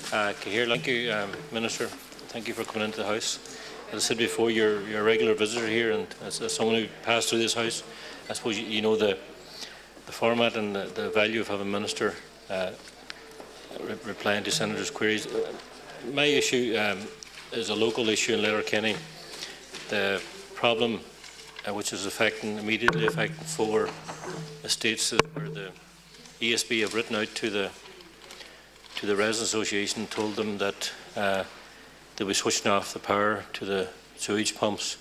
Thank you, Minister. Thank you for coming into the House. As I said before, you're a regular visitor here, and as someone who passed through this House, I suppose you know the format and the value of having a Minister replying to Senators' queries. My issue is a local issue in Letterkenny. The problem which is immediately affecting 4 estates where the ESB have written out to the Residents Association, told them that they'll be switching off the power to the sewage pumps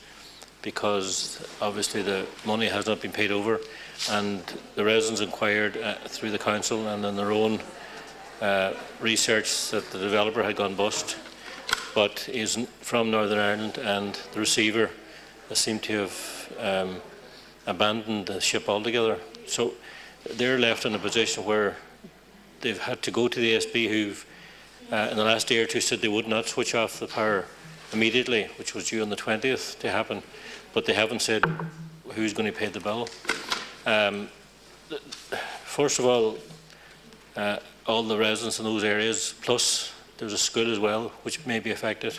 because obviously the money has not been paid over, and the residents inquired through the council and in their own research that the developer had gone bust, but he's from Northern Ireland, and the receiver seemed to have abandoned the ship altogether. So they're left in a position where they've had to go to the ESB, who've in the last day or two said they would not switch off the power immediately, which was due on the 20th to happen, but they haven't said who's going to pay the bill. First of all the residents in those areas, plus there's a school as well, which may be affected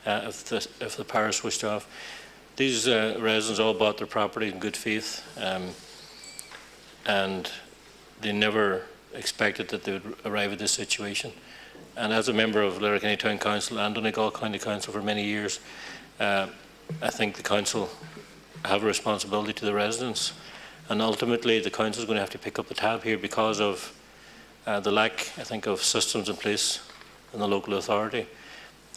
if the power is switched off. These residents all bought their property in good faith, and they never expected that they would arrive at this situation. And as a member of Letterkenny Town Council and Donegal County Council for many years, I think the Council have a responsibility to the residents, and ultimately the Council is going to have to pick up the tab here because of the lack, I think, of systems in place in the local authority.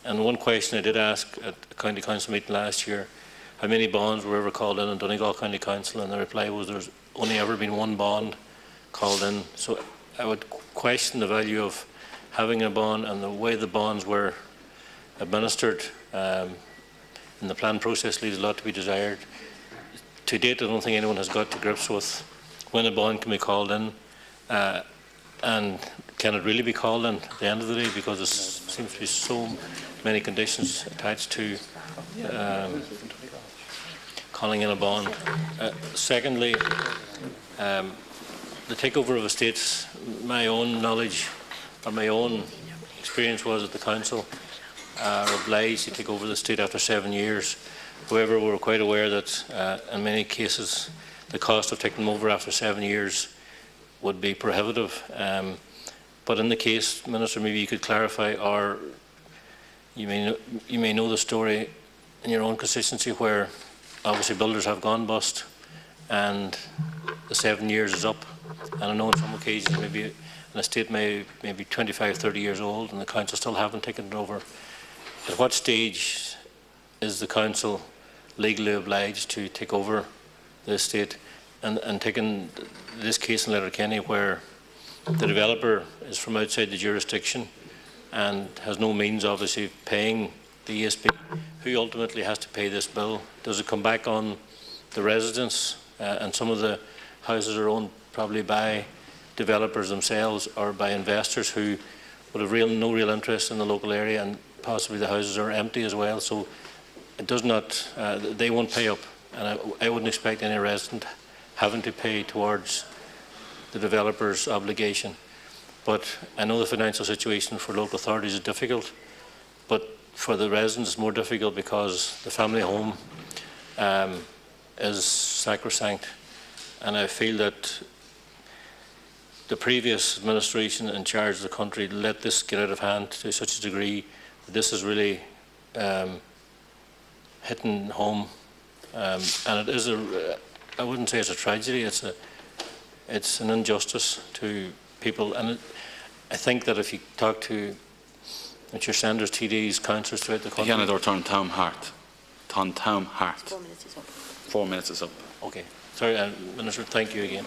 And one question I did ask at the County Council meeting last year, how many bonds were ever called in Donegal County Council, and the reply was there's only ever been 1 bond called in. So I would question the value of having a bond, and the way the bonds were administered in the plan process leaves a lot to be desired. To date, I don't think anyone has got to grips with when a bond can be called in, and can it really be called in at the end of the day, because there seems to be so many conditions attached to calling in a bond. Secondly, the takeover of estates, my own knowledge or my own experience was that the council are obliged to take over the estate after 7 years. However, we were quite aware that in many cases the cost of taking them over after 7 years would be prohibitive. But in the case, Minister, maybe you could clarify, or you may know the story in your own constituency where obviously builders have gone bust and the 7 years is up. And I know on some occasions maybe an estate may be 25, 30 years old and the council still haven't taken it over. At what stage is the council legally obliged to take over the estate? And taking this case in Letterkenny where the developer is from outside the jurisdiction and has no means obviously of paying the ESB, who ultimately has to pay this bill? Does it come back on the residents? And some of the houses are owned probably by developers themselves or by investors who would have no real interest in the local area, and possibly the houses are empty as well. So it does not, they won't pay up, and I wouldn't expect any resident having to pay towards the developer's obligation. But I know the financial situation for local authorities is difficult, but for the residents it's more difficult because the family home is sacrosanct, and I feel that the previous administration in charge of the country let this get out of hand to such a degree that this is really hitting home, and it is I wouldn't say it's a tragedy, it's an injustice to people. And I think that if you talk to your senators, TDs, councillors throughout the country... Seanad or Tom Harte. 4 minutes is up. 4 minutes is up. Okay. Sorry, Minister, thank you again.